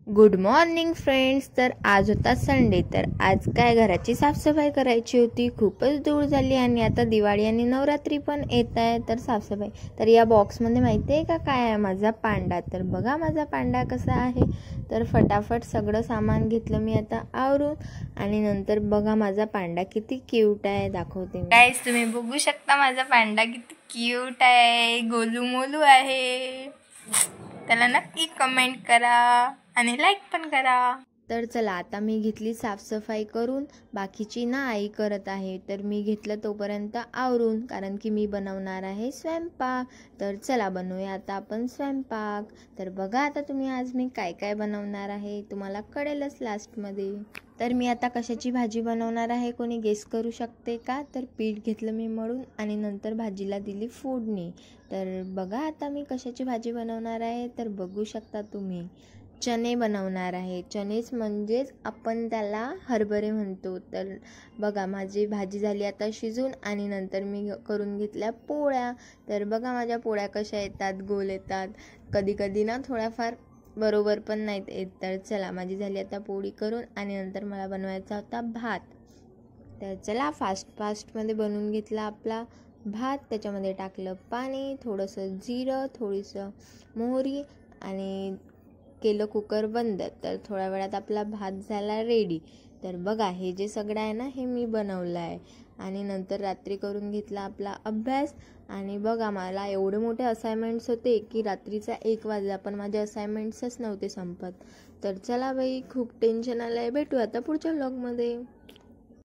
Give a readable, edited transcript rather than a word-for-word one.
Good morning friends. तर आज होता संडे. तर आज काय घराची साफसफाई करायची होती. खूपच धूळ झाली आणि आता दिवाळी आणि नवरात्री पण येत आहे. तर साफसफाई तर या बॉक्समध्ये माहिती आहे का काय आहे? माझा पांडा. तर बघा माझा पांडा कसा आहे. तर फटाफट सगळं सामान घेतलं मी आता आवरून आणि नंतर बघा माझा पांडा किती क्यूट आहे, दाखवते मी. गाईस तुम्ही बघू शकता माझा पांडा किती क्यूट आहे, गोलू मोलू आहे. त्याला नक्की कमेंट करा आणि लाईक पण करा. तर चला आता मी घेतली साफसफाई करून, बाकीची ना आई करत आहे. तर मी घेतलं तोपर्यंत आवरून, कारण की मी बनवणार आहे स्वयंपाक. तर चला बनवूया आता आपण स्वयंपाक. तर बघा आता तुम्ही आज मी काय काय बनवणार आहे, तुम्हाला कळेलच लास्टमध्ये. तर मी आता कशाची भाजी बनवणार आहे कोणी गेस करू शकते का? तर पीठ घेतलं मी मळून आणि नंतर भाजीला दिली फोडणी. तर बघा आता मी कशाची भाजी बनवणार आहे. तर बघू शकता तुम्ही चणे बनवणार आहे. चणेच म्हणजेच आपण त्याला हरभरे म्हणतो. तर बघा माझी भाजी झाली आता शिजून आणि नंतर मी करून घेतल्या पोळ्या. तर बघा माझ्या पोळ्या कशा येतात, गोल येतात, कधी कधी ना थोड्याफार बरोबर पण नाहीत येत. तर चला माझी झाली आता पोळी करून आणि नंतर मला बनवायचा होता भात. तर चला फास्टमध्ये बनवून घेतला आपला भात. त्याच्यामध्ये टाकलं पाणी, थोडंसं जिरं, थोडीसं मोहरी आणि केलं कुकर बंद. तर थोड्या वेळात आपला भात झाला रेडी. तर बघा हे जे सगळं आहे ना हे मी बनवलं आहे आणि नंतर रात्री करून घेतला आपला अभ्यास. आणि बघा मला एवढे मोठे असाइनमेंट्स होते की रात्रीचा 1 वाजला पण माझे असाइनमेंट्सच नव्हते संपत. तर चला बाई खूप टेन्शन आलं आहे. भेटू आता पुढच्या व्लॉगमध्ये.